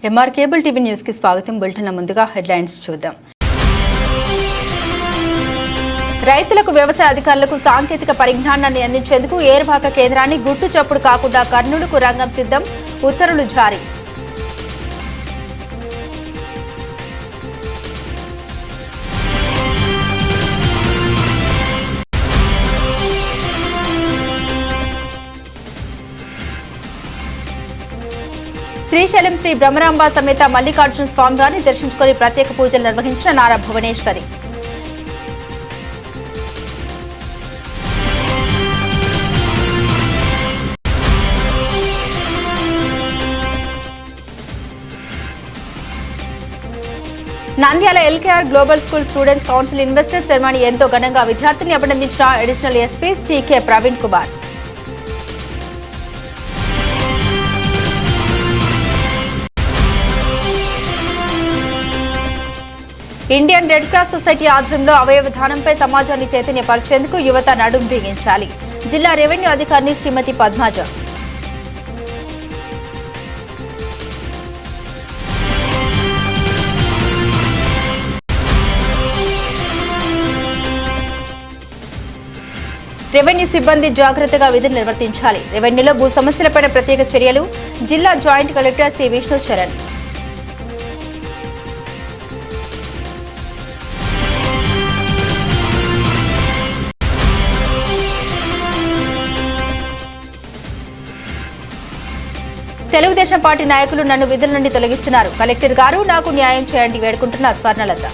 MR cable TV news కి స్వాగతం. Bulletin ముందుగా హెడ్లైన్స్ చూద్దాం. రైతులకు వ్యవసాయ అధికారులకు సాంకేతిక పరిజ్ఞానాన్ని అందించేందుకు ఏర్వాక కేంద్రాన్ని గుట్టు చప్పుడు కాకుండా కర్నూలుకు రంగం సిద్ధం. ఉత్తర్వులు జారీ. శ్రీశైలం శ్రీ బ్రహ్మరాంబ సమేత మల్లికార్జున స్వామివారిని దర్శించుకుని ప్రత్యేక పూజలు నిర్వహించిన Nara Bhuvaneswari. Nandyal LKR global school students council investiture ceremony ఎంతో ఘనంగా విద్యార్థిని అభినందించిన additional SP TK Praveen Kumar. Indian Red Cross Society ఆధ్వర్యంలో అవయవ దానంపై సమాజాన్ని చైతన్యపరిచేందుకు యువత నడుం బిగించాలి. జిల్లా రెవెన్యూ అధికారిని శ్రీమతి పద్మజ. రెవెన్యూ సిబ్బంది జాగ్రత్తగా విధులు నిర్వర్తించాలి. రెవెన్యూలో భూ సమస్యలపై ప్రత్యేక చర్యలు. జిల్లా joint collector C Vishnu Charan. Telugu Desam party నాయకులు నన్ను విధుల నుండి తొలగిస్తున్నారు. కలెక్టర్ గారు నాకు న్యాయం చేయండి వేడుకుంటున్న స్వర్ణలత.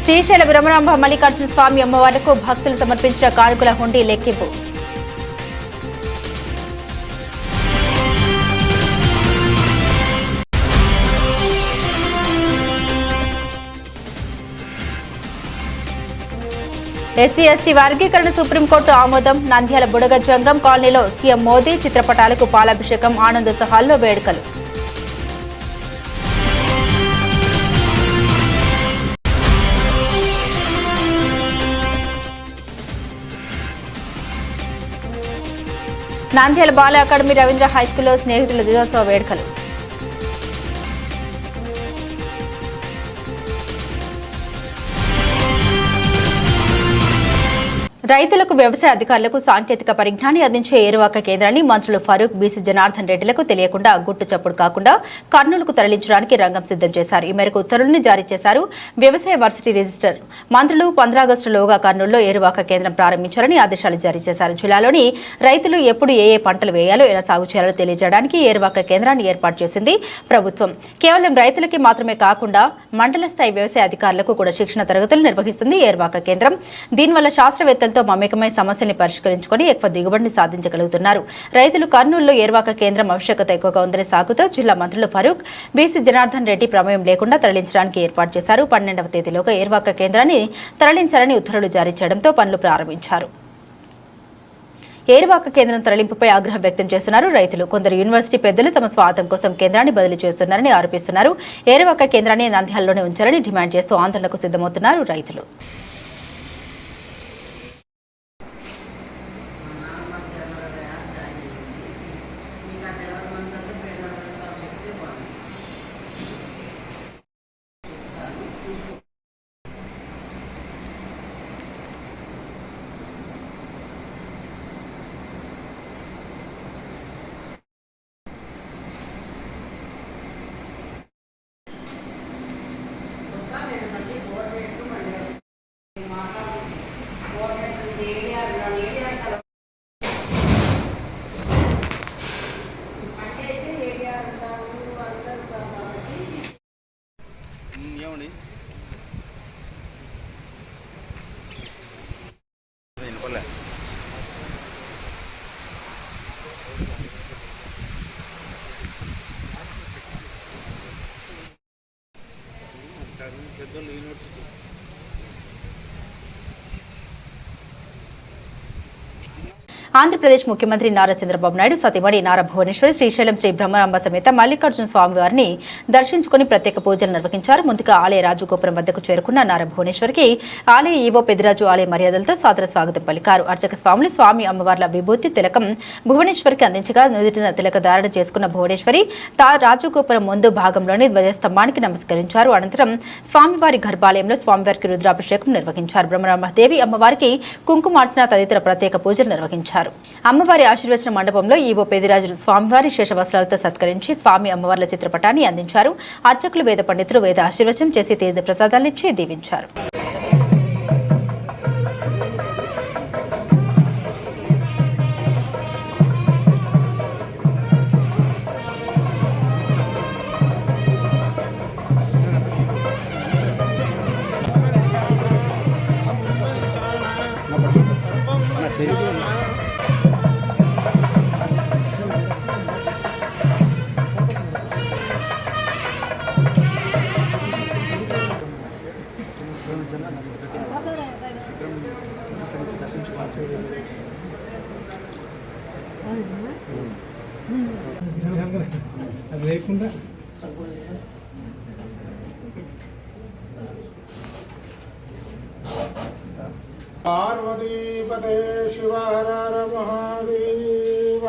శ్రీశైల బ్రహ్మరాంబ మల్లికార్జున స్వామి అమ్మవారికి భక్తులు సమర్పించిన కానుకల హుండీ లెక్కింపు. ఎస్సీ ఎస్టీ వర్గీకరణ సుప్రీంకోర్టు ఆమోదం. నంద్యాల బుడగ జంగం కాలనీలో సీఎం మోదీ చిత్రపటాలకు పాలాభిషేకం. ఆనందోత్సవాల్లో వేడుకలు. నంద్యాల బాల అకాడమీ రవీంద్ర హైస్కూల్లో స్నేహితుల దినోత్సవ వేడుకలు. రైతులకు వ్యవసాయ అధికారులకు సాంకేతిక పరిజ్ఞానాన్ని అందించే ఏరువాక కేంద్రాన్ని మంత్రులు ఫరూక్, బీసీ జనార్దన్ రెడ్డిలకు తెలియకుండా గుట్టు చప్పుడు కాకుండా కర్నూలుకు తరలించడానికి రంగం సిద్ధం చేశారు. ఈ మేరకు ఉత్తర్వులను జారీ చేశారు వ్యవసాయ వర్సిటీ రిజిస్టర్. మంత్రులు 15 ఆగస్టులోగా కర్నూలులో ఏరువాక కేంద్రం ప్రారంభించాలని ఆదేశాలు జారీ చేశారు. జిల్లాలోని రైతులు ఎప్పుడు ఏ పంటలు వేయాలో, ఎలా సాగు చేయాలో తెలియజేయడానికి ఏరువాక కేంద్రాన్ని ఏర్పాటు చేసింది ప్రభుత్వం. కేవలం రైతులకి మాత్రమే కాకుండా మండల స్థాయి వ్యవసాయ అధికారులకు కూడా శిక్షణ తరగతులు నిర్వహిస్తుంది ఏరువాక కేంద్రం. దీనివల్ల శాస్త్రవేత్తలు మమేకమై సమస్యల్ని పరిష్కరించుకొని ఎక్కువ దిగుబడిని సాధించగలుగుతున్నారు. రైతులు కర్నూలులో ఏర్వాక కేంద్రం ఆవశ్యకత ఎక్కువగా ఉందని సాగుతో జిల్లా మంత్రులు ఫరూక్, బీసీ జనార్దన్ రెడ్డి ప్రమేయం లేకుండా తరలించడానికి ఏర్పాటు చేశారు. 12వ తేదీలోగా ఏర్వాక కేంద్రాన్ని తరలించాలని ఉత్తర్వులు జారీ చేయడంతో పనులు ప్రారంభించారు. ఏరువాక కేంద్రం తరలింపుపై ఆగ్రహం వ్యక్తం చేస్తున్నారు రైతులు. కొందరు యూనివర్సిటీ పెద్దలు తమ స్వార్థం కోసం కేంద్రాన్ని బదిలీ చేస్తున్నారని ఆరోపిస్తున్నారు. ఏరువాక కేంద్రాన్ని నంద్యాలలోనే ఉంచాలని డిమాండ్ చేస్తూ ఆందోళనకు సిద్ధమవుతున్నారు రైతులు. ఆంధ్రప్రదేశ్ ముఖ్యమంత్రి నారా చంద్రబాబు నాయుడు సతీమణి నారా భువనేశ్వరి శ్రీశైలం శ్రీ బ్రహ్మరాంబ సమేత మల్లికార్జున స్వామివారిని దర్శించుకుని ప్రత్యేక పూజలు నిర్వహించారు. ముందుగా ఆలయ రాజగోపురం వద్దకు చేరుకున్న నారా భువనేశ్వరికి ఆలయ ఈవో పెద్దిరాజు ఆలయ మర్యాదలతో సాదర స్వాగతం పలికారు. అర్చక స్వాములు స్వామి అమ్మవార్ల విభూతి తిలకం భువనేశ్వరికి అందించగా నుదుటిన తిలక ధారణ చేసుకున్న భువనేశ్వరి రాజగోపురం ముందు భాగంలోని ధ్వజస్తంభానికి నమస్కరించారు. అనంతరం స్వామివారి గర్భాలయంలో స్వామివారికి రుద్రాభిషేకం నిర్వహించారు. బ్రహ్మరాంబదేవి అమ్మవారికి కుంకుమార్చన తదితర ప్రత్యేక పూజలు నిర్వహించారు. అమ్మవారి ఆశీర్వచన మండపంలో ఈవో పెదిరాజు స్వామివారి శేషవస్త్రాలతో సత్కరించి స్వామి అమ్మవార్ల చిత్రపటాన్ని అందించారు. అర్చకులు వేద పండితులు వేద ఆశీర్వచనం చేసి తీర్థ ప్రసాదాలిచ్చి దీవించారు. అది లేకుండా పార్వతీపదే శివ హర హర మహాదేవ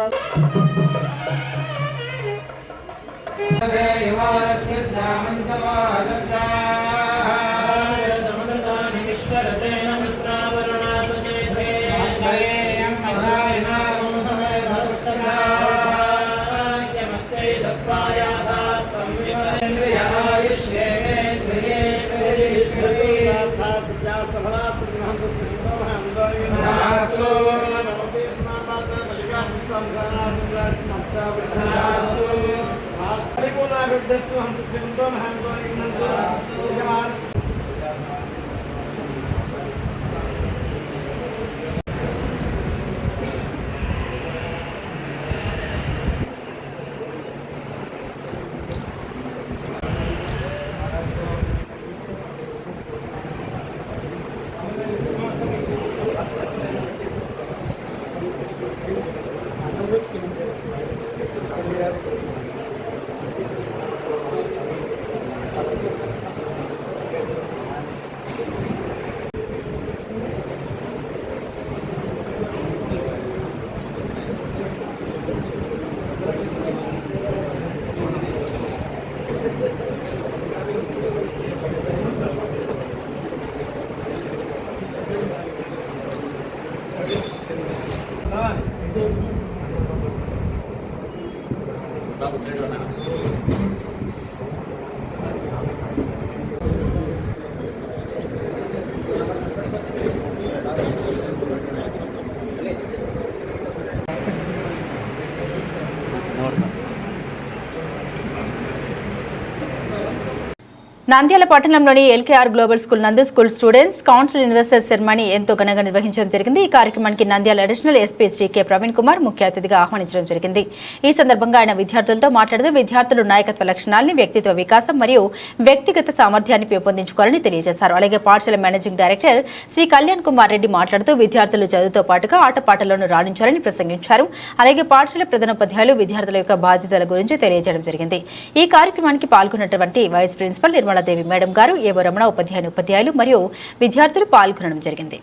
నంద్యాల పట్టణంలోని ఎల్కేఆర్ గ్లోబల్ స్కూల్ నందు school students council investors ceremony ఎంతో ఘనంగా నిర్వహించడం జరిగింది. ఈ కార్యక్రమానికి Nandyal additional SP Shri K Praveen Kumar ముఖ్య అతిథిగా ఆహ్వానించడం జరిగింది. ఈ సందర్భంగా ఆయన విద్యార్థులతో మాట్లాడుతూ విద్యార్థులు నాయకత్వ లక్షణాలని, వ్యక్తిత్వ వికాసం మరియు వ్యక్తిగత సామర్థ్యాన్ని పెంపొందించుకోవాలని తెలియజేశారు. అలాగే పాఠశాల మేనేజింగ్ డైరెక్టర్ శ్రీ కళ్యాణ్ కుమార్ రెడ్డి మాట్లాడుతూ విద్యార్థులు చదువుతో పాటుగా ఆటపాటలను రాణించాలని ప్రసంగించారు. అలాగే పాఠశాల ప్రధానోపాధ్యాయులు విద్యార్థుల యొక్క బాధ్యతల గురించి తెలియజేయడం జరిగింది. ఈ కార్యక్రమానికి పాల్గొన్నటువంటి వైస్ ప్రిన్సిపల్ దేవి మేడం గారు, ఏవో రమణ ఉపాధ్యాయులు మరియు విద్యార్థులు పాల్గొనడం జరిగింది.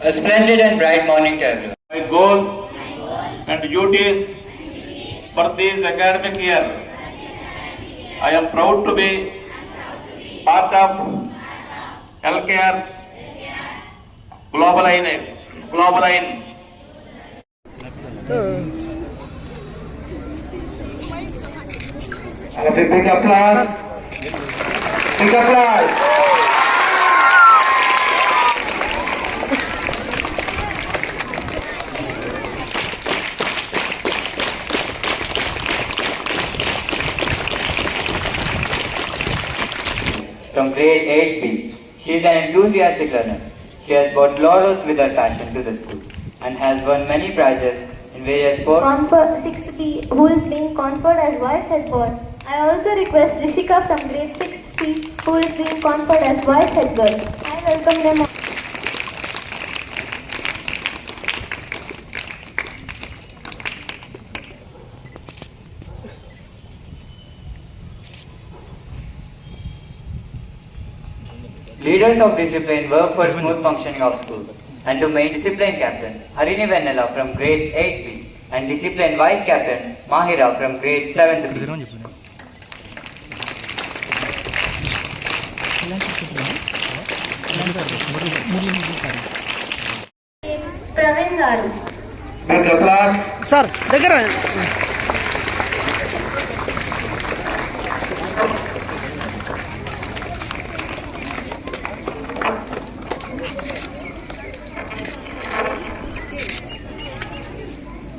A splendid and bright morning to everyone. My goal and duties for this academic year. I am proud to be part of LKR Global Line. Big applause. Big applause. from grade 8B. She is an enthusiastic learner. She has brought laurels with her passion to the school and has won many prizes in various sports. Conferred 6th B, who is being conferred as Vice Head Boy. I also request Rishika from grade 6th C, who is being conferred as Vice Head Girl. I welcome them all. Leaders of discipline work for smooth functioning of school. And to main discipline captain, Harini Vennela from grade 8B and discipline vice captain, Mahira from grade 7th B. Praveen Garu. Big applause. Sir దగ్గర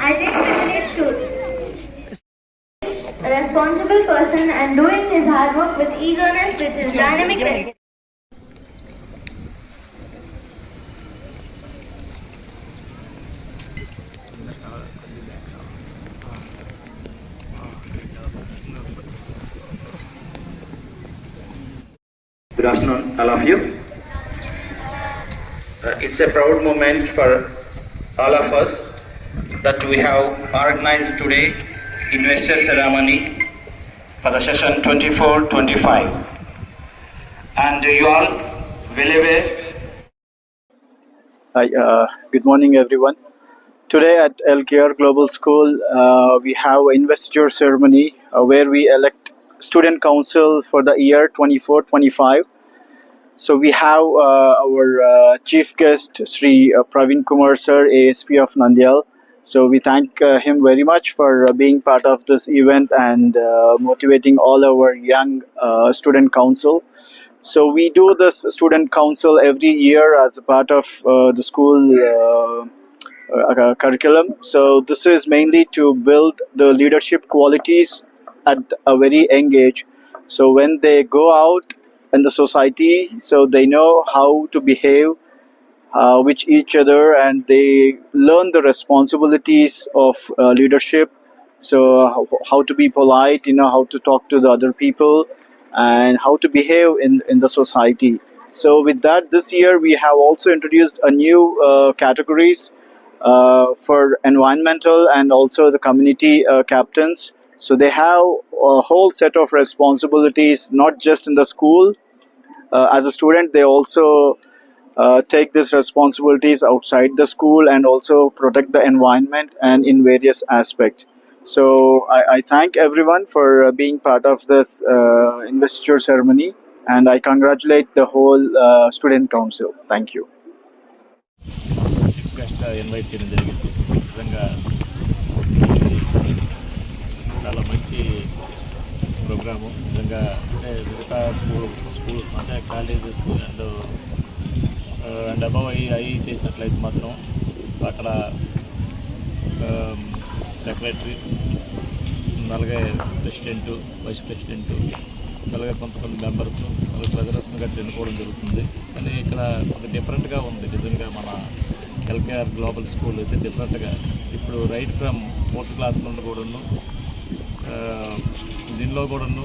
I think Vishnu should. A responsible person and doing his hard work with eagerness with his dynamic. Good afternoon, all of you. It's a proud moment for all of us that we have organized today investor ceremony for the session 24-25. And you all well aware. Hi, good morning everyone. Today at LKR Global School, we have an investiture ceremony where we elect student council for the year 24-25. So we have our chief guest, Sri Praveen Kumar sir, ASP of Nandyal. So we thank him very much for being part of this event and motivating all our young student council. So we do this student council every year as a part of the school curriculum. So this is mainly to build the leadership qualities at a very young age. So when they go out in the society, so they know how to behave with each other and they learn the responsibilities of leadership. So how to be polite, how to talk to the other people and how to behave in the society. So with that, this year we have also introduced a new categories for environmental and also the community captains. So they have a whole set of responsibilities, not just in the school. As a student, they also take these responsibilities outside the school and also protect the environment and in various aspects. So I thank everyone for being part of this investiture ceremony and I congratulate the whole student council. Thank you. Chief గెస్ట్గా invite చేయడం జరిగింది. నిజంగా చాలా మంచి programme. నిజంగా అంటే మిగతా school అంటే కాలేజెస్ అండ్ అబవ్ అవి చేసినట్లయితే మాత్రం అక్కడ సెక్రటరీ, అలాగే ప్రెసిడెంటు, వైస్ ప్రెసిడెంటు, అలాగే కొంతమంది మెంబర్స్, అలాగే ట్రెజరర్స్ని గట్టి ఎన్నుకోవడం జరుగుతుంది. కానీ ఇక్కడ ఒక డిఫరెంట్గా ఉంది నిజంగా మన ఎల్కేఆర్ గ్లోబల్ స్కూల్ అయితే డిఫరెంట్గా ఇప్పుడు రైట్ ఫ్రమ్ 4th క్లాస్ నుండి కూడాను దీనిలో కూడాను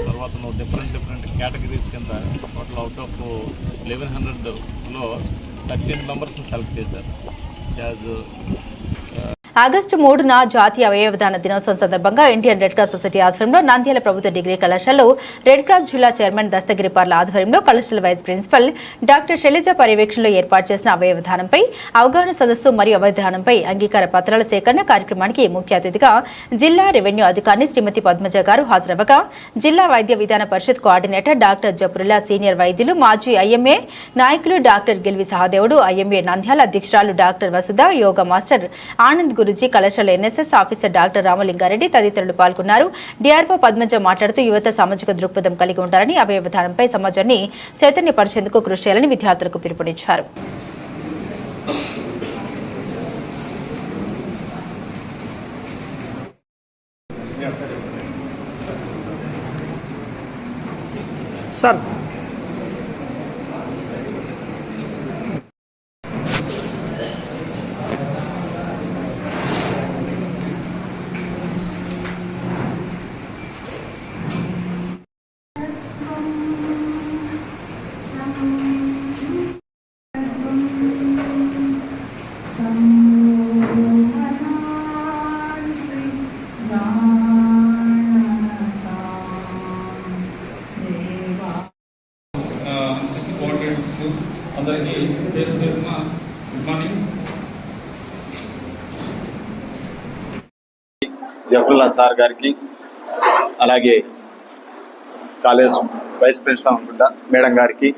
తర్వాత డిఫరెంట్ కేటగిరీస్ కింద టోటల్ అవుట్ ఆఫ్ 1100లో 13 మెంబర్స్ని సెలెక్ట్ చేశారు. యాజ్ ఆగస్టు 3న జాతీయ అవయవదాన దినోత్సవం సందర్భంగా ఇండియన్ రెడ్ క్రాస్ సొసైటీ ఆధ్వర్యంలో నంద్యాల ప్రభుత్వ డిగ్రీ కళాశాలలో రెడ్ క్రాస్ జిల్లా చైర్మన్ దస్తగిరిపార్ల ఆధ్వర్యంలో కళాశాల వైస్ ప్రిన్సిపల్ డాక్టర్ శైలజ పర్యవేక్షణలో ఏర్పాటు చేసిన అవయవదానంపై అవగాహన సదస్సు మరియు అవయవదానంపై అంగీకార పత్రాల సేకరణ కార్యక్రమానికి ముఖ్య అతిథిగా జిల్లా రెవెన్యూ అధికారిని శ్రీమతి పద్మజ గారు హాజరవ్వగా జిల్లా వైద్య విధాన పరిషత్ కోఆర్డినేటర్ డాక్టర్ జపురుల్లా, సీనియర్ వైద్యులు, మాజీ ఐఎంఏ నాయకులు డాక్టర్ గిల్వి సహదేవుడు, ఐఎంఏ నంద్యాల అధ్యక్షురాలు డాక్టర్ వసుధ, యోగా మాస్టర్ ఆనంద్ గురుజీ, కళాశాల ఎన్ఎస్ఎస్ ఆఫీసర్ డాక్టర్ రామలింగారెడ్డి తదితరులు పాల్గొన్నారు. డిఆర్ఓ పద్మజ మాట్లాడుతూ యువత సామాజిక దృక్పథం కలిగి ఉంటారని, అవయవదానంపై సమాజాన్ని చైతన్యపరిచేందుకు కృషి చేయాలని విద్యార్థులకు పిలుపునిచ్చారు. సార్ జఫరుల్లా సార్ గారికి, అలాగే కాలేజ్ వైస్ ప్రిన్సిపల్ అనుకుంటా మేడం గారికి,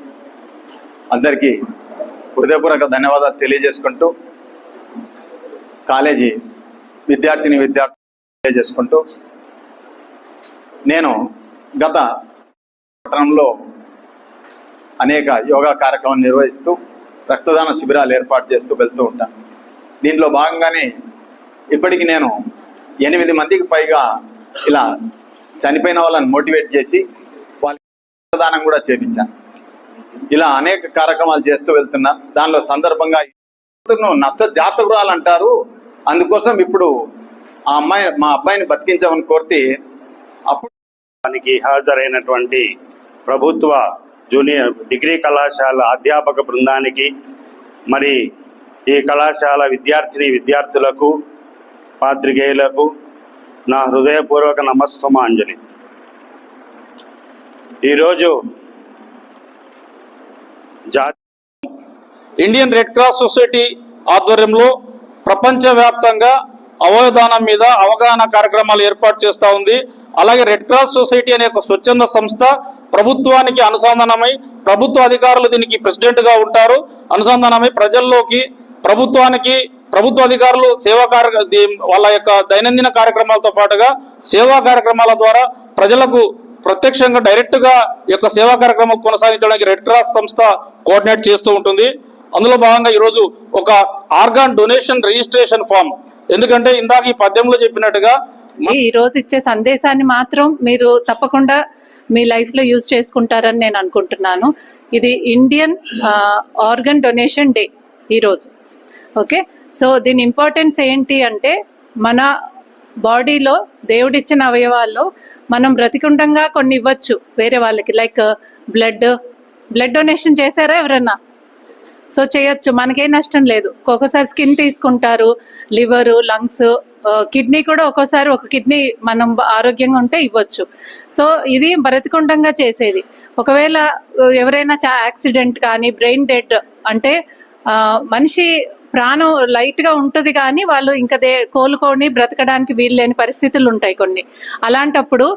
అందరికీ హృదయపూర్వక ధన్యవాదాలు తెలియజేసుకుంటూ, కాలేజీ విద్యార్థులు తెలియజేసుకుంటూ, నేను గత పట్టణంలో అనేక యోగా కార్యక్రమాలు నిర్వహిస్తూ రక్తదాన శిబిరాలు ఏర్పాటు చేస్తూ వెళ్తూ ఉంటాను. దీంట్లో భాగంగానే ఇప్పటికి నేను 8 మందికి పైగా ఇలా చనిపోయిన వాళ్ళని మోటివేట్ చేసి వాళ్ళకి రక్తదానం కూడా చేపించాను. ఇలా అనేక కార్యక్రమాలు చేస్తూ వెళ్తున్నా. దానిలో సందర్భంగా నష్ట జాతకురాలు అంటారు, అందుకోసం ఇప్పుడు మా అబ్బాయిని బతికించామని కోరితే అప్పుడు హాజరైనటువంటి ప్రభుత్వ జూనియర్ డిగ్రీ కళాశాల అధ్యాపక బృందానికి, మరి ఈ కళాశాల విద్యార్థులకు, పాత్రికేయులకు నా హృదయపూర్వక నమస్సమాంజలి. ఈరోజు ఇండియన్ రెడ్ క్రాస్ సొసైటీ ఆధ్వర్యంలో ప్రపంచవ్యాప్తంగా అవయవదానం మీద అవగాహన కార్యక్రమాలు ఏర్పాటు చేస్తూ ఉంది. అలాగే రెడ్ క్రాస్ సొసైటీ అనే ఒక స్వచ్ఛంద సంస్థ ప్రభుత్వానికి అనుసంధానమై, ప్రభుత్వ అధికారులు దీనికి ప్రెసిడెంట్గా ఉంటారు, అనుసంధానమై ప్రజల్లోకి ప్రభుత్వ అధికారులు వాళ్ళ యొక్క దైనందిన కార్యక్రమాలతో పాటుగా సేవా కార్యక్రమాల ద్వారా ప్రజలకు ప్రత్యక్షంగా డైరెక్ట్గా యొక్క సేవా కార్యక్రమం కొనసాగించడానికి రెడ్ క్రాస్ సంస్థ కోఆర్డినేట్ చేస్తూ ఉంటుంది. అందులో భాగంగా ఈరోజు ఒక ఆర్గాన్ డొనేషన్ రిజిస్ట్రేషన్ ఫామ్, ఎందుకంటే ఇందాక ఈ పద్యంలో చెప్పినట్టుగా ఈ రోజు ఇచ్చే సందేశాన్ని మాత్రం మీరు తప్పకుండా మీ లైఫ్లో యూజ్ చేసుకుంటారని నేను అనుకుంటున్నాను. ఇది ఇండియన్ ఆర్గన్ డొనేషన్ డే ఈరోజు. ఓకే, సో దీని ఇంపార్టెన్స్ ఏంటి అంటే, మన బాడీలో దేవుడిచ్చిన అవయవాల్లో మనం బ్రతికుండంగా కొన్ని ఇవ్వచ్చు వేరే వాళ్ళకి. లైక్ బ్లడ్ డొనేషన్ చేశారా ఎవరన్నా? సో చేయొచ్చు, మనకేం నష్టం లేదు. ఒక్కొక్కసారి స్కిన్ తీసుకుంటారు, లివరు, లంగ్స్, కిడ్నీ కూడా ఒక్కోసారి ఒక కిడ్నీ మనం ఆరోగ్యంగా ఉంటే ఇవ్వచ్చు. సో ఇది బ్రతికుండంగా చేసేది. ఒకవేళ ఎవరైనా యాక్సిడెంట్ కానీ బ్రెయిన్ డెడ్ అంటే మనిషి ప్రాణం లైట్గా ఉంటుంది కానీ వాళ్ళు ఇంకా కోలుకొని బ్రతకడానికి వీలు లేని పరిస్థితులు ఉంటాయి కొన్ని. అలాంటప్పుడు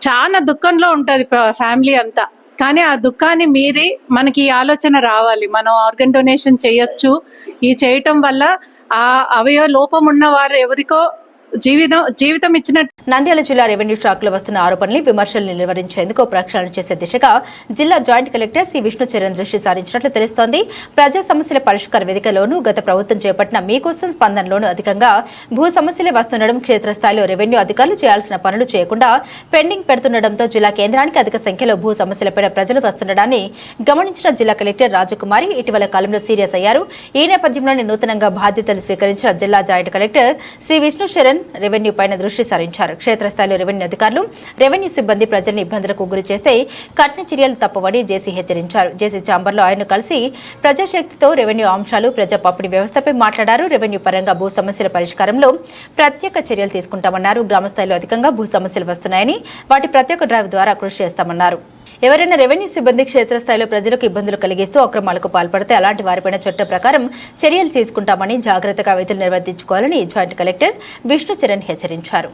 చాలా దుఃఖంలో ఉంటుంది ఫ్యామిలీ అంతా. కానీ ఆ దుఃఖాన్ని మీరి మనకి ఈ ఆలోచన రావాలి, మనం ఆర్గన్ డొనేషన్ చేయొచ్చు. ఈ చేయటం వల్ల ఆ అవయవ లోపం ఉన్న వారు ఎవరికో జీవితం ఇచ్చినట్టు. నంద్యాల జిల్లా రెవెన్యూ శాఖలో వస్తున్న ఆరోపణలు, విమర్శలను నివారించేందుకు ప్రక్షాళన చేసే దిశగా జిల్లా జాయింట్ కలెక్టర్ సి విష్ణుచరణ్ దృష్టి సారించినట్లు తెలుస్తోంది. ప్రజా సమస్యల పరిష్కార వేదికలోనూ గత ప్రభుత్వం చేపట్టిన మీకోసం స్పందనలోనూ అధికంగా భూ సమస్యలే వస్తుండడం, క్షేత్రస్థాయిలో రెవెన్యూ అధికారులు చేయాల్సిన పనులు చేయకుండా పెండింగ్ పెడుతుండటంతో జిల్లా కేంద్రానికి అధిక సంఖ్యలో భూ సమస్యలపై ప్రజలు వస్తుండడాన్ని గమనించిన జిల్లా కలెక్టర్ రాజకుమారి ఇటీవల కాలంలో సీరియస్ అయ్యారు. ఈ నేపథ్యంలోనే నూతనంగా బాధ్యతలు స్వీకరించిన జిల్లా joint collector C Vishnu Charan revenue పైన దృష్టి సారించారు. క్షేత్రస్థాయిలో రెవెన్యూ అధికారులు, రెవెన్యూ సిబ్బంది ప్రజల్ని ఇబ్బందులకు గురి చేస్తే కఠిన చర్యలు తప్పవని జేసీ హెచ్చరించారు. జేసీ ఛాంబర్లో ఆయన కలిసి ప్రజాశక్తితో రెవెన్యూ అంశాలు, ప్రజా పంపిణీ వ్యవస్థపై మాట్లాడారు. రెవెన్యూ పరంగా భూ సమస్యల పరిష్కారంలో ప్రత్యేక చర్యలు తీసుకుంటామన్నారు. గ్రామస్థాయిలో అధికంగా భూ సమస్యలు వస్తున్నాయని వాటి ప్రత్యేక డ్రైవ్ ద్వారా కృషి చేస్తామన్నారు. ఎవరైనా రెవెన్యూ సిబ్బంది క్షేత్రస్థాయిలో ప్రజలకు ఇబ్బందులు కలిగిస్తూ అక్రమాలకు పాల్పడితే అలాంటి వారిపైన చట్టం ప్రకారం చర్యలు తీసుకుంటామని, జాగ్రత్తగా విధులు నిర్వర్తించుకోవాలని జాయింట్ కలెక్టర్ విష్ణుచరణ్ హెచ్చరించారు.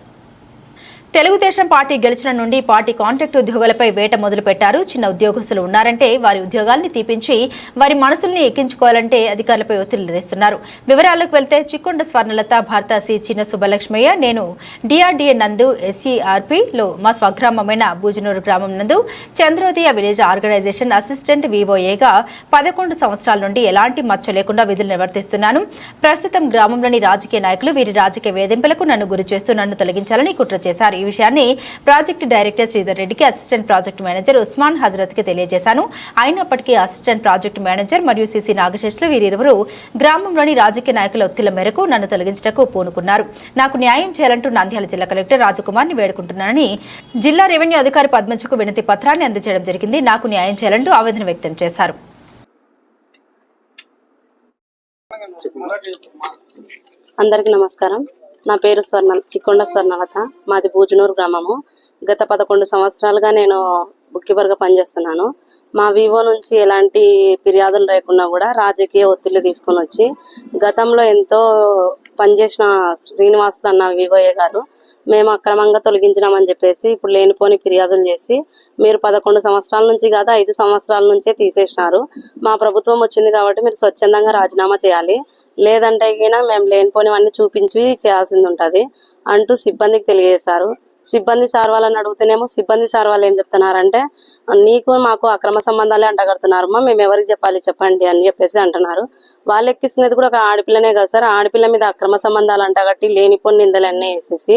తెలుగుదేశం పార్టీ గెలిచిన నుండి పార్టీ కాంట్రాక్ట్ ఉద్యోగులపై వేట మొదలు పెట్టారు. చిన్న ఉద్యోగస్తులు ఉన్నారంటే వారి ఉద్యోగాల్ని తీపించి వారి మనసుల్ని ఎక్కించుకోవాలంటే అధికారులపై ఒత్తిడి తెస్తున్నారు. వివరాలకు వెళ్తే చిక్కొండ స్వర్ణలత భర్త సి చిన్న సుబ్బలక్ష్మయ్య, నేను డిఆర్డీఏ నందు ఎస్సీఆర్పీలో మా స్వగ్రామమైన బూజనూరు గ్రామం నందు చంద్రోదయ విలేజ్ ఆర్గనైజేషన్ అసిస్టెంట్ వివోఏగా 11 సంవత్సరాల నుండి ఎలాంటి మచ్చ లేకుండా విధులు నిర్వర్తిస్తున్నాను. ప్రస్తుతం గ్రామంలోని రాజకీయ నాయకులు వీరి రాజకీయ వేధింపులకు నన్ను గురి చేస్తూ నన్ను తొలగించాలని కుట్ర చేశారు. ఈ విషయాన్ని ప్రాజెక్టు డైరెక్టర్ శ్రీధర్ రెడ్డికి, assistant project manager Usman Hazrat కి తెలియజేశాను. అయినప్పటికీ అసిస్టెంట్ ప్రాజెక్టు మేనేజర్ మరియు సిసి నాగశేషులు వీరిరువురు గ్రామంలోని రాజకీయ నాయకుల ఒత్తిళ్ల మేరకు నన్ను తొలగించడానికి పూనుకున్నారు. నాకు న్యాయం చేయాలంటూ నంద్యాల జిల్లా కలెక్టర్ రాజకుమార్ని వేడుకుంటున్నానని జిల్లా రెవెన్యూ అధికారి పద్మజకు వినతి పత్రాన్ని అందజేయడం జరిగింది. నాకు న్యాయం చేయాలంటూ ఆవేదన వ్యక్తం చేశారు. అందరికీ నమస్కారం. నా పేరు చిక్కొండ స్వర్ణలత, మాది బూజనూరు గ్రామము. గత 11 సంవత్సరాలుగా నేను బుక్ కీపర్గా పనిచేస్తున్నాను. మా వివో నుంచి ఎలాంటి ఫిర్యాదులు లేకున్నా కూడా రాజకీయ ఒత్తిళ్లు తీసుకొని వచ్చి గతంలో ఎంతో పనిచేసిన శ్రీనివాసులు అన్న వివోఏ గారు మేము అక్రమంగా తొలగించినామని చెప్పేసి ఇప్పుడు లేనిపోని ఫిర్యాదులు చేసి మీరు 11 సంవత్సరాల నుంచి కాదు 5 సంవత్సరాల నుంచే తీసేసినారు. మా ప్రభుత్వం వచ్చింది కాబట్టి మీరు స్వచ్ఛందంగా రాజీనామా చేయాలి, లేదంటే మేము లేనిపోనివన్నీ చూపించి చేయాల్సింది ఉంటుంది అంటూ సిబ్బందికి తెలియజేశారు. సిబ్బంది సార్ వాళ్ళని అడుగుతూనేమో సిబ్బంది సార్ వాళ్ళు ఏం చెప్తున్నారంటే నీకు మాకు అక్రమ సంబంధాలే అంటగడుతున్నారమ్మా, మేము ఎవరికి చెప్పాలి చెప్పండి అని చెప్పేసి అంటున్నారు. వాళ్ళు ఎక్కిస్తున్నది కూడా ఒక ఆడపిల్లనే కదా సార్, ఆడపిల్ల మీద అక్రమ సంబంధాలు అంటగట్టి లేనిపోని నిందలన్నీ వేసేసి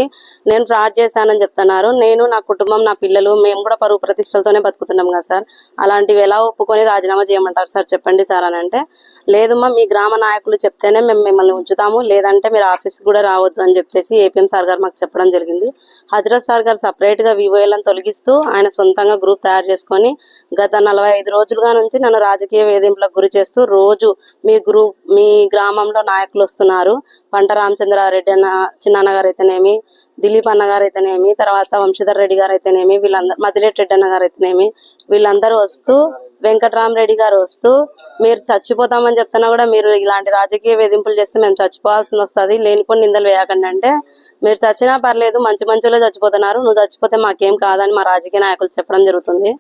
నేను ఫ్రాడ్ చేశానని చెప్తున్నారు. నేను, నా కుటుంబం, నా పిల్లలు మేము కూడా పరువు ప్రతిష్టలతోనే బతుకుతున్నాం కదా సార్, అలాంటివి ఎలా ఒప్పుకొని రాజీనామా చేయమంటారు సార్ చెప్పండి సార్ అని అంటే, లేదమ్మా మీ గ్రామ నాయకులు చెప్తేనే మేము మిమ్మల్ని ఉంచుతాము, లేదంటే మీరు ఆఫీస్కి కూడా రావద్దు అని చెప్పేసి ఏపీఎం సార్ గారు మాకు చెప్పడం జరిగింది. హజరత్ సార్ గారు సపరేట్గా వివోఏలను తొలగిస్తూ ఆయన సొంతంగా గ్రూప్ తయారు చేసుకొని గత 45 రోజులుగా నుంచి నన్ను రాజకీయ వేధింపులకు గురి చేస్తూ రోజు మీ గ్రామంలో నాయకులు వస్తున్నారు, పంట రామచంద్రారెడ్డి అన్న చిన్నాన్న గారు అయితేనేమి, దిలీప్ అన్న గారు అయితేనేమి, తర్వాత వంశీధర్ రెడ్డి గారు అయితేనేమి, వీళ్ళందరూ మదిరెడ్డి రెడ్డి అన్న గారు అయితేనేమి, వీళ్ళందరూ వస్తూ వెంకటరామరెడ్డి గారు వస్తూ మీరు చచ్చిపోతామని చెప్తున్నా కూడా మీరు ఇలాంటి రాజకీయ వేధింపులు చేస్తే మేము చచ్చిపోవాల్సి వస్తుంది, లేనిపోని నిందలు వేయకండి అంటే మీరు చచ్చినా పర్లేదు మంచి మంచిలో చచ్చిపోతున్నారు, నువ్వు చచ్చిపోతే మాకేం కాదని మా రాజకీయ నాయకులు చెప్పడం జరుగుతుంది.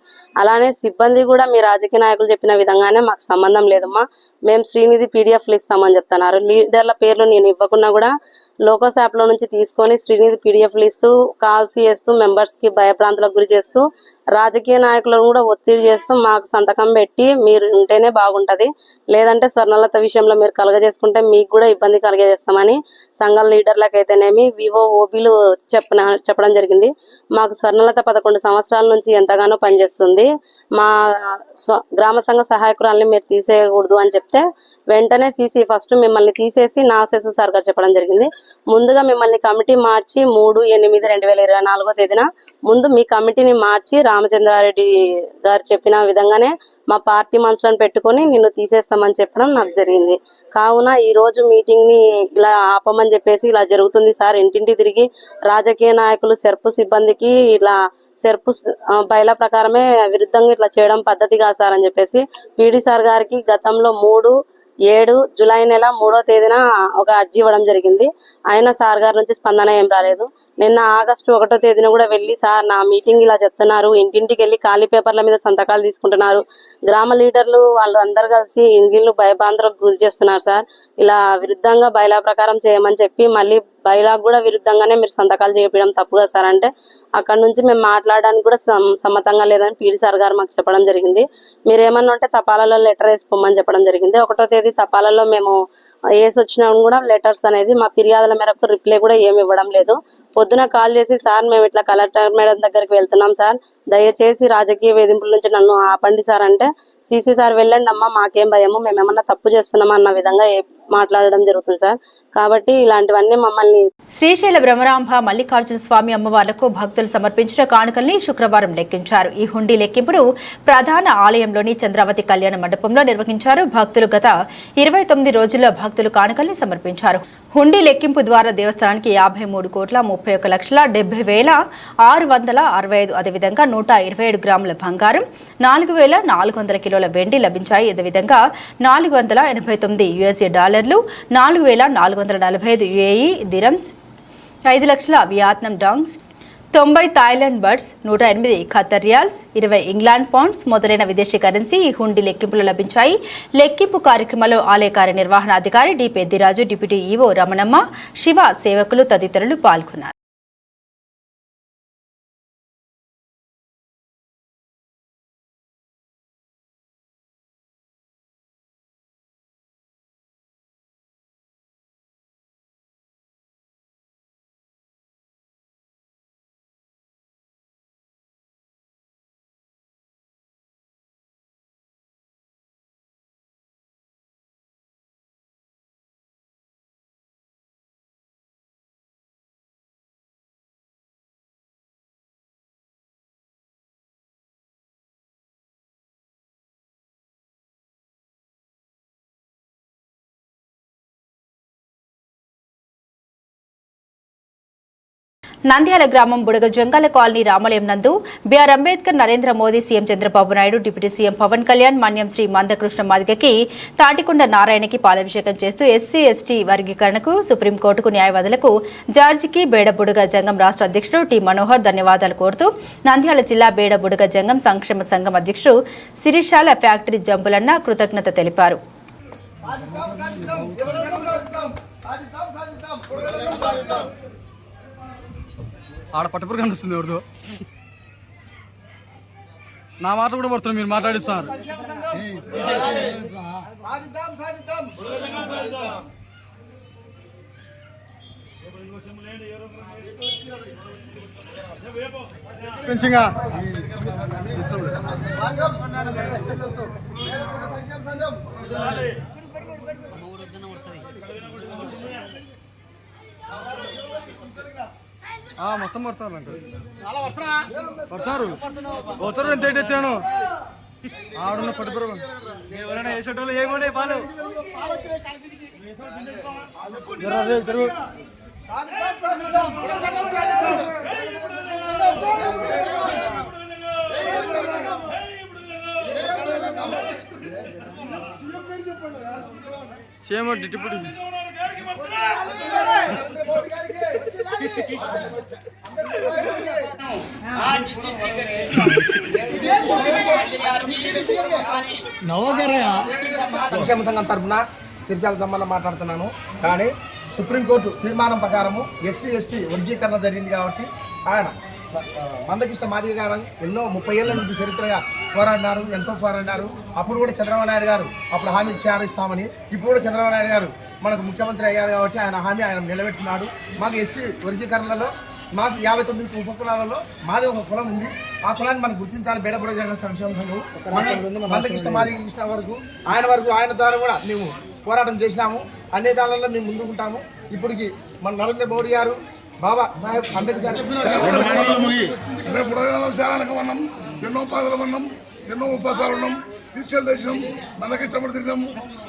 అలానే సిబ్బంది కూడా మీ రాజకీయ నాయకులు చెప్పిన విధంగానే మాకు సంబంధం లేదమ్మా, మేము శ్రీనిధి పీడిఎఫ్లు ఇస్తామని చెప్తున్నారు. లీడర్ల పేర్లు నేను ఇవ్వకున్నా కూడా లోకస్ యాప్లో నుంచి తీసుకొని శ్రీనిధి పీడిఎఫ్లు ఇస్తూ కాల్స్ చేస్తూ మెంబర్స్కి భయప్రాంతాలకు గురి చేస్తూ రాజకీయ నాయకులను కూడా ఒత్తిడి చేస్తూ మాకు సంతకం పెట్టి మీరు ఉంటేనే బాగుంటది, లేదంటే స్వర్ణలత విషయంలో మీరు కలగజేసుకుంటే మీకు కూడా ఇబ్బంది కలగజేస్తామని సంఘాల లీడర్లకైతేనేమి వివో ఓబీలు చెప్పడం జరిగింది. మాకు స్వర్ణలత 11 సంవత్సరాల నుంచి ఎంతగానో పనిచేస్తుంది, మా గ్రామ సంఘ సహాయకురాలని మీరు తీసేయకూడదు అని చెప్తే వెంటనే ఫస్ట్ మిమ్మల్ని తీసేసి నాగశేషులు సార్ గారు చెప్పడం జరిగింది. ముందుగా మిమ్మల్ని కమిటీ మార్చి 3/8/2024 తేదీన ముందు మీ కమిటీని మార్చి రామచంద్రారెడ్డి గారు చెప్పిన విధంగానే మా పార్టీ మనుషులను పెట్టుకొని నిన్ను తీసేస్తామని చెప్పడం నాకు జరిగింది. కావున ఈ రోజు మీటింగ్ ని ఇలా ఆపమని చెప్పేసి ఇలా జరుగుతుంది సార్, ఇంటింటి తిరిగి రాజకీయ నాయకులు సెర్పు సిబ్బందికి ఇలా సెర్పు బయల ప్రకారమే విరుద్ధంగా ఇట్లా చేయడం పద్ధతి కాదు సార్ అని చెప్పేసి పీడీ సార్ గారికి గతంలో 3/7 జూలై నెల 3వ తేదీన ఒక అర్జీ ఇవ్వడం జరిగింది. అయినా సార్ గారి నుంచి స్పందన ఏం రాలేదు. నిన్న ఆగస్టు 1వ తేదీన కూడా వెళ్ళి సార్ నా మీటింగ్ ఇలా చెప్తున్నారు, ఇంటింటికి వెళ్ళి ఖాళీ పేపర్ల మీద సంతకాలు తీసుకుంటున్నారు, గ్రామ లీడర్లు వాళ్ళు అందరు కలిసి ఇండ్లు భయభ్రాంతులకు గురి చేస్తున్నారు సార్, ఇలా విరుద్ధంగా బయలా ప్రకారం చేయమని చెప్పి మళ్ళీ బయలాకు కూడా విరుద్ధంగానే మీరు సంతకాలు చేయడం తప్పుగా సార్ అంటే అక్కడ నుంచి మేము మాట్లాడడానికి కూడా సమ్మతంగా లేదని పీడీ సార్ గారు మాకు చెప్పడం జరిగింది. మీరు ఏమన్నా ఉంటే తపాలలో లెటర్ వేసి పొమ్మని చెప్పడం జరిగింది. 1వ తేదీ తపాలలో మేము వేసి వచ్చినా కూడా లెటర్స్ అనేది మా ఫిర్యాదుల మేరకు రిప్లై కూడా ఏమి ఇవ్వడం లేదు. పొద్దున కాల్ చేసి సార్ మేము ఇట్లా కలెక్టర్ మేడం దగ్గరికి వెళ్తున్నాం సార్, దయచేసి రాజకీయ వేధింపుల నుంచి నన్ను ఆపండి సార్ అంటే సీసీ సార్ వెళ్ళండి అమ్మా మాకేం భయము, మేము ఏమన్నా తప్పు చేస్తున్నామా అన్న విధంగా మాట్లాడడం జరుగుతుంది సార్. కాబట్టి ఇలాంటివన్నీ మమ్మల్ని శ్రీశైల బ్రహ్మరాంబ మల్లికార్జున స్వామి అమ్మవార్లకు భక్తులు సమర్పించిన కానుకల్ని శుక్రవారం లెక్కించారు. ఈ హుండీ లెక్కింపును ప్రధాన ఆలయంలోని చంద్రావతి కళ్యాణ మండపంలో నిర్వహించారు. భక్తులు గత 29 రోజుల్లో భక్తులు కానుకల్ని సమర్పించారు. హుండీ లెక్కింపు ద్వారా దేవస్థానానికి 53,31,70,665 అదేవిధంగా 127 గ్రాముల బంగారం, 4,400 కిలోల వెండి లభించాయి. అదేవిధంగా $489 $4,445 UAE దిరమ్స్, 5 లక్షల Vietnam dongs, 90 Thailand birds, 108 Qatar riyals, 20 England pounds మొదలైన విదేశీ కరెన్సీ ఈ హుండీ లెక్కింపులు లభించాయి. లెక్కింపు కార్యక్రమంలో ఆలయ కార్యనిర్వహణాధికారి D Peddiraju, deputy EO Ramanamma, Shiva సేవకులు తదితరులు పాల్గొన్నారు. నంద్యాల గ్రామం బుడగ జంగాల కాలనీ రామలయం నందు BR Ambedkar, Narendra Modi, CM Chandrababu Naidu, deputy CM Pawan Kalyan, Manyam Shri Mandakrishna మాదిగకి, తాటికొండ నారాయణకి పాలాభిషేకం చేస్తూ ఎస్సీ ఎస్టీ వర్గీకరణకు సుప్రీంకోర్టుకు న్యాయవాదులకు జార్జికి బేడ బుడగ జంగం రాష్ట్ర అధ్యక్షుడు టి మనోహర్ ధన్యవాదాలు కోరుతూ నంద్యాల జిల్లా బేడ బుడగ జంగం సంక్షేమ సంఘం అధ్యక్షుడు సిరిశాల ఫ్యాక్టరీ జంబులన్న కృతజ్ఞత తెలిపారు. ఆడ పట్టుపురు కనిపిస్తుంది ఎవరిదో నా మాట కూడా పడుతుంది మీరు మాట్లాడిస్తారు. పెంచింగా మొత్తం పడతారు పడతారు వస్తారు. ఎంత ఎత్తాను ఆడున్న పట్టుపురు ఎవరైనా వేసేటోళ్ళు ఏమోనే పాలు సేమ్ డిప్యూటీ సంక్షేమ సంఘం తరఫున సిరిశాల సంబంధం మాట్లాడుతున్నాను. కానీ సుప్రీంకోర్టు తీర్మానం ప్రకారము ఎస్సీ ఎస్టీ వర్గీకరణ జరిగింది కాబట్టి ఆయన మందకృష్ణ మాదిగ గారు ఎన్నో 30 ఏళ్ల నుంచి చరిత్రగా పోరాడినారు, ఎంతో పోరాడినారు. అప్పుడు కూడా చంద్రబాబు నాయుడు గారు అప్పుడు హామీ ఇస్తామని, ఇప్పుడు కూడా చంద్రబాబు నాయుడు గారు మనకు ముఖ్యమంత్రి అయ్యారు కాబట్టి ఆయన హామీ ఆయన నిలబెట్టుకున్నాడు. మాకు ఎస్సీ వర్గీకరణలో మాకు 59 ఉప కులాలలో మాది ఒక కులం ఉంది. ఆ కులాన్ని మనం గుర్తించాలి. బేడబుడ జన సంక్షేమ సంఘం మందకృష్ణ మాదిగ కృష్ణ వరకు ఆయన ద్వారా కూడా మేము పోరాటం చేసినాము. అన్ని దానిలో మేము ముందుకుంటాము. ఇప్పటికి మన నరేంద్ర మోడీ గారు, బాబా సాహెబ్ అంబేద్కర్ ఉన్నాం, ఎన్నో పాదలు ఉన్నాం, ఎన్నో ఉపవాసాలు ఉన్నాం, దీక్షలు చేసినాం, మనకి ఇష్టపడి తిరిగాము.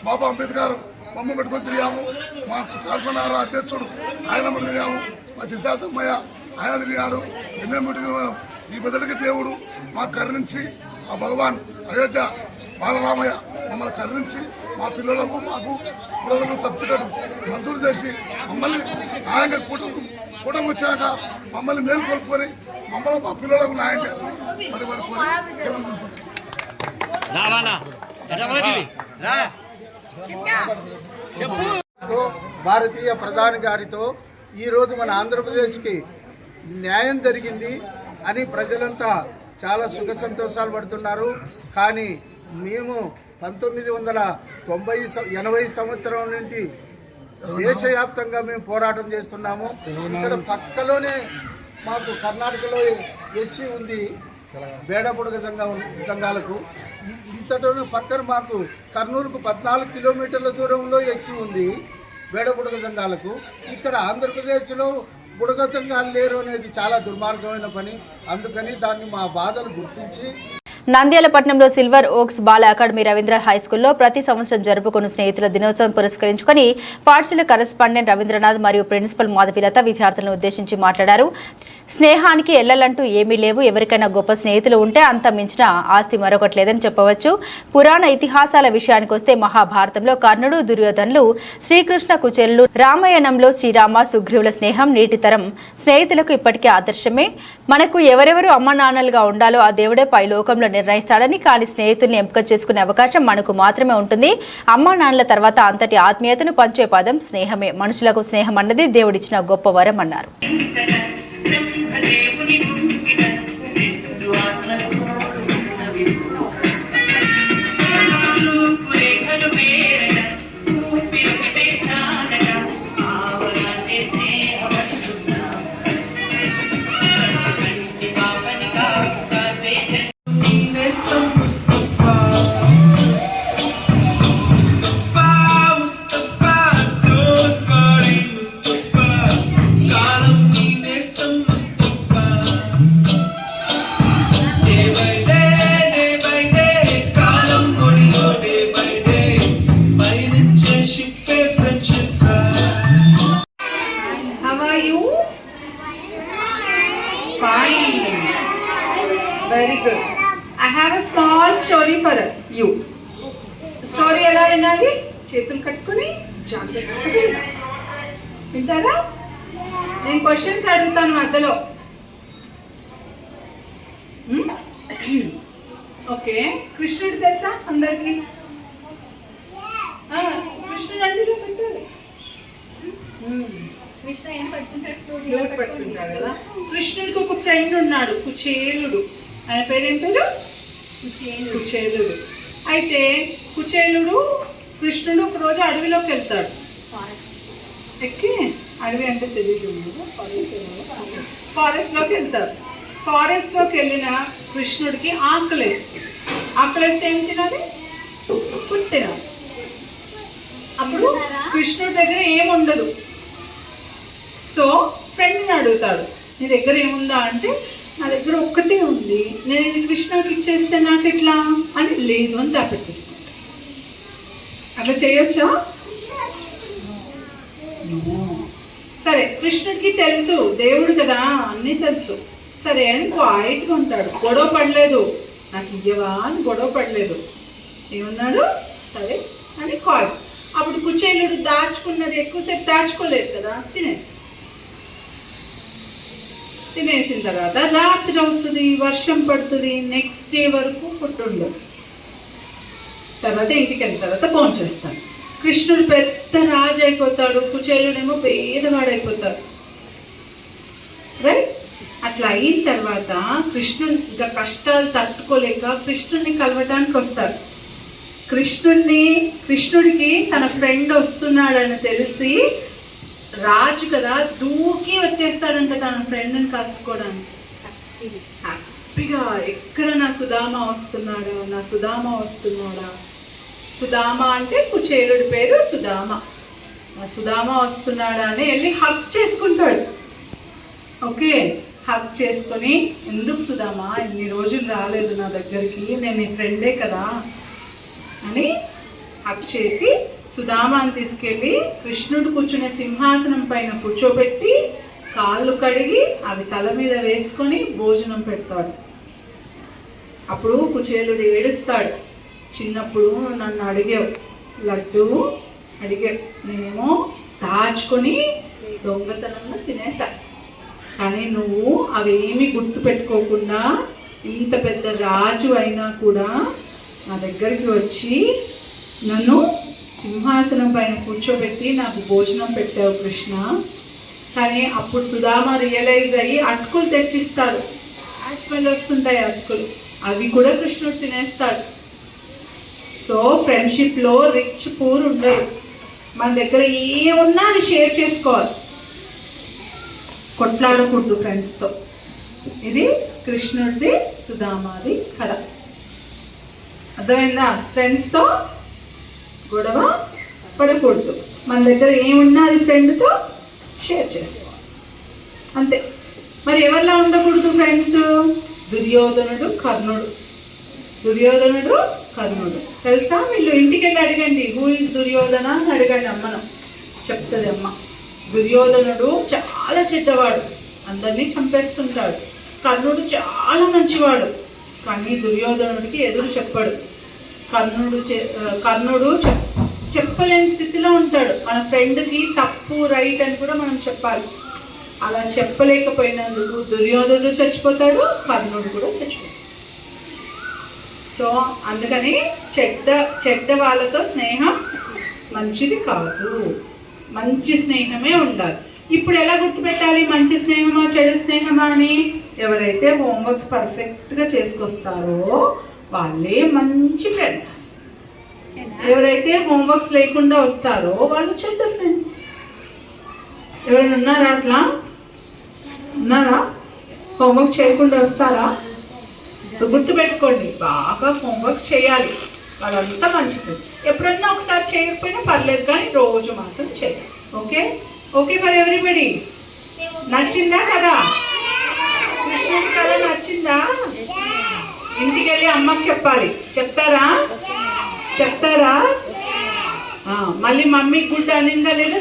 బాబా అంబేద్కర్ బొమ్మ పెట్టుకొని తిరిగాము. మా తాల్కొండ అధ్యక్షుడు ఆయన బట్టి తిరిగాము. మా చిశాతమ్మయ్య ఆయన తిరిగాడు. ఎన్నో మీటింగ్ ఈ బదులకి దేవుడు మాకు కరుణించి ఆ భగవాన్ అయోధ్య బాలరామయ్య మమ్మల్ని కరుణించి మా పిల్లలకు మాకు పిల్లలకు సబ్సిడీ మంజూరు చేసి మమ్మల్ని న్యాయంగా కూటమి వచ్చాక మమ్మల్ని మేల్కొల్పుకొని మమ్మల్ని మా పిల్లలకు న్యాయం చేయాలని మరి కోరి భారతీయ ప్రధాని గారితో ఈరోజు మన ఆంధ్రప్రదేశ్కి న్యాయం జరిగింది అని ప్రజలంతా చాలా సుఖ సంతోషాలు పడుతున్నారు. కానీ మేము 1980 సంవత్సరం నుండి దేశవ్యాప్తంగా మేము పోరాటం చేస్తున్నాము. ఇక్కడ పక్కలోనే మాకు కర్ణాటకలో ఎస్సీ ఉంది, బేడబుడగ జంగాలకు. ఇంతలోనే పక్కన మాకు కర్నూలుకు 14 కిలోమీటర్ల దూరంలో ఎస్సీ ఉంది బేడబుడగ జంగాలకు. ఇక్కడ ఆంధ్రప్రదేశ్లో బుడగ జంగాలు లేరు అనేది చాలా దుర్మార్గమైన పని. అందుకని దాన్ని మా బాధలు గుర్తించి నంద్యాల పట్టణంలో సిల్వర్ ఓక్స్ బాల అకాడమీ రవీంద్ర హైస్కూల్లో ప్రతి సంవత్సరం జరుపుకున్న స్నేహితుల దినోత్సవం పురస్కరించుకుని పాఠశాల కరెస్పాండెంట్ రవీంద్రనాథ్ మరియు ప్రిన్సిపల్ మాధవిలత విద్యార్థులను ఉద్దేశించి మాట్లాడారు. స్నేహానికి ఎల్లలంటూ ఏమీ లేవు. ఎవరికైనా గొప్ప స్నేహితులు ఉంటే అంత మించిన ఆస్తి మరొకటి లేదని చెప్పవచ్చు. పురాణ ఇతిహాసాల విషయానికి వస్తే మహాభారతంలో కర్ణుడు, దుర్యోధనులు, శ్రీకృష్ణ కుచేలులు, రామాయణంలో శ్రీరామ సుగ్రీవుల స్నేహం నేటి తరం స్నేహితులకు ఇప్పటికే ఆదర్శమే. మనకు ఎవరెవరు అమ్మ నాన్నలుగా ఉండాలో ఆ దేవుడే పై లోకంలో నిర్ణయిస్తాడని, కానీ స్నేహితుల్ని ఎంపిక చేసుకునే అవకాశం మనకు మాత్రమే ఉంటుంది. అమ్మా నాన్నల తర్వాత అంతటి ఆత్మీయతను పంచే పదం స్నేహమే. మనుషులకు స్నేహం అన్నది దేవుడిచ్చిన గొప్ప వరం అన్నారు. Mustafa, don't worry, Mustafa. Kalam you. Story ఎలా వినాలి? చేతులు కట్టుకుని జాగ్రత్తగా వినాలి. వింటారా? నేను క్వశ్చన్స్ అడుగుతాను మధ్యలో. ఓకే, కృష్ణుడు తెలుసా అందరికి? కృష్ణుడు అంటే పెట్టాలి. పట్టుకుంటాడు కదా. కృష్ణుడికి ఒక ఫ్రెండ్ ఉన్నాడు, కుచేలుడు. ఆయన పేరేం పేరు? కుచేలుడు. అయితే కుచేలుడు కృష్ణుడు ఒక రోజు అడవిలోకి వెళ్తాడు. ఎక్కి, అడవి అంటే తెలియదు, ఫారెస్ట్లోకి వెళ్తాడు. ఫారెస్ట్లోకి వెళ్ళిన కృష్ణుడికి ఆకలేస్తే ఏం తినాలి? ఫుడ్ తినాలి. అప్పుడు కృష్ణుడి దగ్గర ఏముండదు. సో ఫ్రెండ్ని అడుగుతాడు, నీ దగ్గర ఏముందా అంటే, నా దగ్గర ఒక్కటే ఉంది, నేను ఇది కృష్ణుడికి ఇచ్చేస్తే నాకు ఎట్లా అని, లేదు అని దాపెట్టేసుకుంటా. అట్లా చేయొచ్చా? సరే, కృష్ణుడికి తెలుసు, దేవుడు కదా, అన్నీ తెలుసు. సరే అని క్వాయిట్గా ఉంటాడు, గొడవ పడలేదు. నాకు ఇయ్యవా అని గొడవ పడలేదు. ఏమన్నాడు? సరే అని క్వాయిట్. అప్పుడు కుచేలుడు దాచుకున్నది ఎక్కువసేపు దాచుకోలేదు కదా, తినేసిన తర్వాత రాత్రి అవుతుంది, వర్షం పడుతుంది, నెక్స్ట్ డే వరకు ఫుడ్ ఉండదు. తర్వాత ఇంటికి వెళ్ళిన తర్వాత భోంచేస్తాడు. కృష్ణుడు పెద్ద రాజు అయిపోతాడు, కుచేలుడేమో పేదవాడైపోతాడు. రైట్? అట్లా అయిన తర్వాత కృష్ణుడు ఇంకా కష్టాలు తట్టుకోలేక కృష్ణుడిని కలవటానికి వస్తాడు. కృష్ణుడికి తన ఫ్రెండ్ వస్తున్నాడని తెలిసి రాజు కదా, దూకి వచ్చేస్తాడంట తన ఫ్రెండ్ని కలుసుకోవడానికి. హ్యాపీగా, ఎక్కడ నా సుధామ వస్తున్నాడా. సుధామ అంటే కుచేలుడి పేరు సుధామ. నా సుధామ వస్తున్నాడా అని వెళ్ళి హగ్ చేసుకుంటాడు. ఓకే, హగ్ చేసుకొని, ఎందుకు సుధామ ఇన్ని రోజులు రాలేదు నా దగ్గరికి, నేను నీ ఫ్రెండే కదా అని హగ్ చేసి సుధామాని తీసుకెళ్ళి కృష్ణుడు కూర్చునే సింహాసనం పైన కూర్చోబెట్టి కాళ్ళు కడిగి అవి తల మీద వేసుకొని భోజనం పెడతాడు. అప్పుడు కుచేలుడు ఏడుస్తాడు, చిన్నప్పుడు నన్ను అడిగావు, లడ్డు అడిగావు, నేనేమో దాచుకొని దొంగతనంగా తినేసా, కానీ నువ్వు అవేమీ గుర్తుపెట్టుకోకుండా ఇంత పెద్ద రాజు అయినా కూడా నా దగ్గరికి వచ్చి నన్ను సింహాసనం పైన కూర్చోబెట్టి నాకు భోజనం పెట్టావు కృష్ణ. కానీ అప్పుడు సుధామ రియలైజ్ అయ్యి అటుకులు తెచ్చిస్తాడు. స్మెల్ వస్తుంటాయి అటుకులు, అవి కూడా కృష్ణుడు తినేస్తాడు. సో ఫ్రెండ్షిప్లో రిచ్ పూర్ ఉండదు. మన దగ్గర ఏమున్నా అది షేర్ చేసుకోవాలి, కొట్లాడకూడదు ఫ్రెండ్స్తో. ఇది కృష్ణుడిది సుధామాది కథ. అర్థమైందా? ఫ్రెండ్స్తో గొడవ పడకూడదు, మన దగ్గర ఏమున్నా అది ఫ్రెండ్తో షేర్ చేసుకోవాలి, అంతే. మరి ఎవరిలా ఉండకూడదు ఫ్రెండ్స్? దుర్యోధనుడు కర్ణుడు తెలుసా? వీళ్ళు ఇంటికి వెళ్ళి అడగండి, హూ ఇస్ దుర్యోధన అని అడగండి, అమ్మను చెప్తుంది అమ్మ. దుర్యోధనుడు చాలా చెడ్డవాడు, అందరినీ చంపేస్తుంటాడు. కర్ణుడు చాలా మంచివాడు, కానీ దుర్యోధనుడికి ఎదురు చెప్పాడు. కర్ణుడు చెప్పలేని స్థితిలో ఉంటాడు. మన ఫ్రెండ్కి తప్పు రైట్ అని కూడా మనం చెప్పాలి. అలా చెప్పలేకపోయినందుకు దుర్యోధనుడు చచ్చిపోతాడు, కర్ణుడు కూడా చచ్చిపోతాడు. సో అందుకని చెడ్డ వాళ్ళతో స్నేహం మంచిది కాదు, మంచి స్నేహమే ఉండాలి. ఇప్పుడు ఎలా గుర్తుపెట్టాలి మంచి స్నేహమా చెడు స్నేహమా అని? ఎవరైతే హోంవర్క్స్ పర్ఫెక్ట్గా చేసుకొస్తారో వాళ్ళే మంచి ఫ్రెండ్స్. ఎవరైతే హోంవర్క్స్ లేకుండా వస్తారో వాళ్ళు చెడ్డ ఫ్రెండ్స్. ఎవరైనా ఉన్నారా అట్లా? ఉన్నారా? హోంవర్క్ చేయకుండా వస్తారా? సో గుర్తుపెట్టుకోండి, బాగా హోంవర్క్స్ చేయాలి, వాళ్ళంతా మంచి ఫ్రెండ్స్. ఎప్పుడన్నా ఒకసారి చేయకపోయినా పర్లేదు, కానీ రోజు మాత్రం చేయాలి. Okay okay for everybody. నచ్చిందా కదా? కృష్ణుడి కథ నచ్చిందా? ఇంటికి వెళ్ళి అమ్మకి చెప్పాలి. చెప్తారా? మళ్ళీ మమ్మీ గుడ్ అనిందా లేదా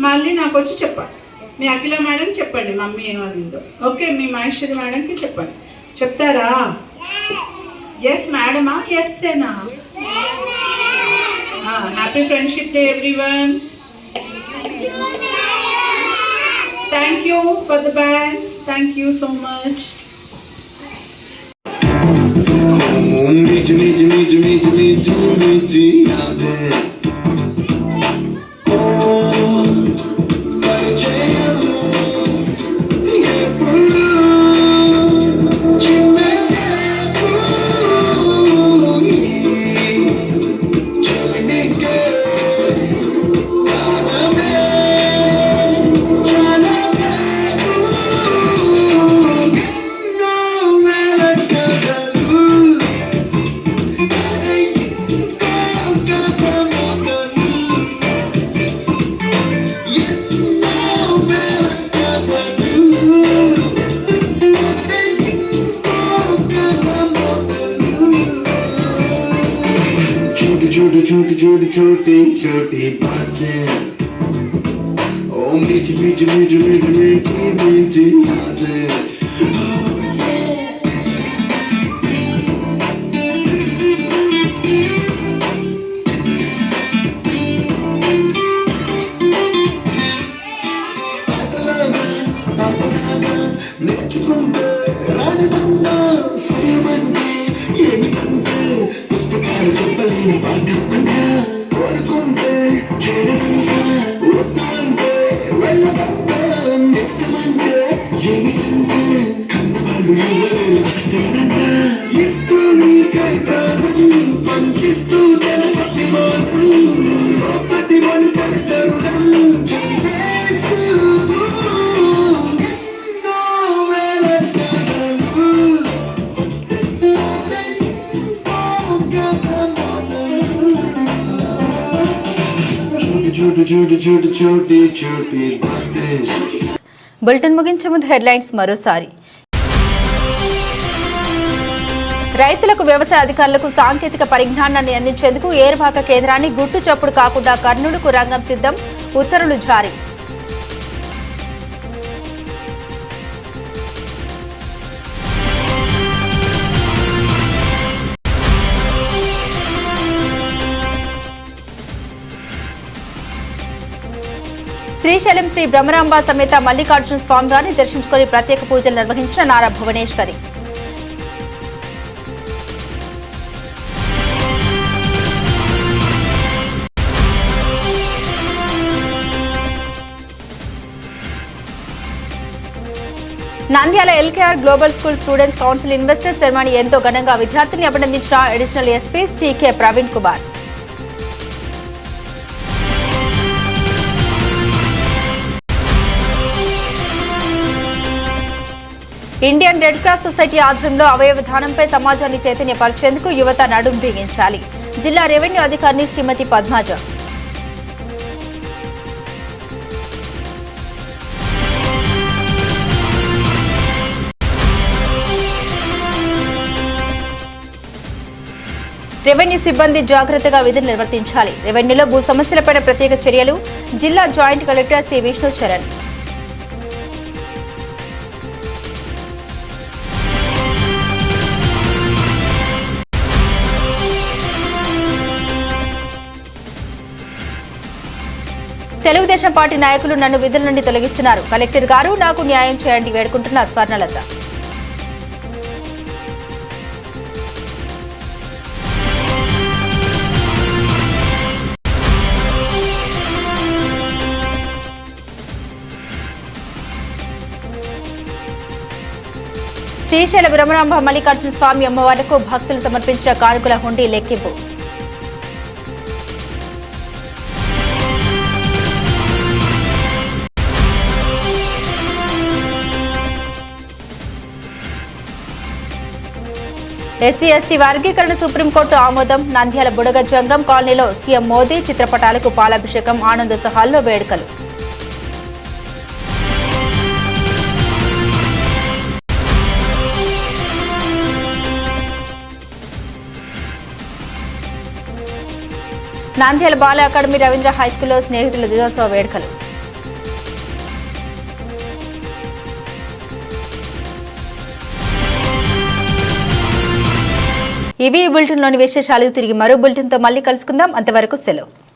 మళ్ళీ నాకు వచ్చి చెప్పాలి. మీ అఖిల మేడం చెప్పండి మమ్మీ ఏమనిందో. ఓకే, మీ మహేశ్వరి మేడంకి చెప్పండి. చెప్తారా? ఎస్ మేడమా? ఎస్ ఏనా? Happy Friendship Day, everyone. Thank you for the bands. Thank you so much. छोटी बातें ओ मीठी मीठी मीठी मीठी मीठी मीठी यादें నేర్చుకుంటే రానిదంతా సరియమంటే ఏమిటంటే పుస్తకాలు చెప్పలేని పాఠమంటే కోరుకుంటే చేరదంతా వద్దంటే వెళ్ళదంతా నేస్తమంటే ఏమిటంటే కన్నవాళ్ళు ఎవరు అస్తేనంతా ఇస్తూ నీకైతాను పంపిస్తూ తన పతి ఒంటరి తరుణం చేస్తూ బులెటిన్ ముగించే ముందు హెడ్లైన్స్ మరోసారి. రైతులకు వ్యవసాయ అధికారులకు సాంకేతిక పరిజ్ఞానాన్ని అందించేందుకు ఏర్వాక కేంద్రాన్ని గుట్టు చప్పుడు కాకుండా కర్నూలుకు రంగం సిద్ధం, ఉత్తర్వులు జారీ. శ్రీశైలం శ్రీ బ్రహ్మరాంబ సమేత మల్లికార్జున స్వామివారిని దర్శించుకుని ప్రత్యేక పూజలు నిర్వహించిన Nara Bhuvaneswari. Nandyal LKR global school students council investiture ceremony ఎంతో ఘనంగా విద్యార్థిని అభినందించిన additional SP TK Praveen Kumar. Indian Red Cross Society ఆధ్వర్యంలో అవయవ దానంపై సమాజాన్ని చైతన్యపరిచేందుకు యువత నడుం బిగించాలి. జిల్లా రెవెన్యూ అధికారిని శ్రీమతి పద్మజ. రెవెన్యూ సిబ్బంది జాగ్రత్తగా విధులు నిర్వర్తించాలి. రెవెన్యూలో భూ సమస్యలపై ప్రత్యేక చర్యలు. జిల్లా joint collector C Vishnu Charan. Telugu Desam party నాయకులు నన్ను విధుల నుండి తొలగిస్తున్నారు. కలెక్టర్ గారు నాకు న్యాయం చేయండి వేడుకుంటున్న స్వర్ణలత. శ్రీశైల బ్రహ్మరాంబ మల్లికార్జున స్వామి అమ్మవార్లకు భక్తులు సమర్పించిన కానుకల హుండీ లెక్కింపు. ఎస్సీ ఎస్టీ వర్గీకరణ సుప్రీంకోర్టు ఆమోదం. నంద్యాల బుడగ జంగం కాలనీలో సీఎం మోదీ చిత్రపటాలకు పాలాభిషేకం, ఆనందోత్సవాల్లో వేడుకలు. నంద్యాల బాల అకాడమీ రవీంద్ర హైస్కూల్లో స్నేహితుల దినోత్సవ వేడుకలు. ఇవి ఈ బులెటిన్లోని విశేషాలు. తిరిగి మరో బులెటిన్తో మళ్ళీ కలుసుకుందాం. అంతవరకు సెలవు.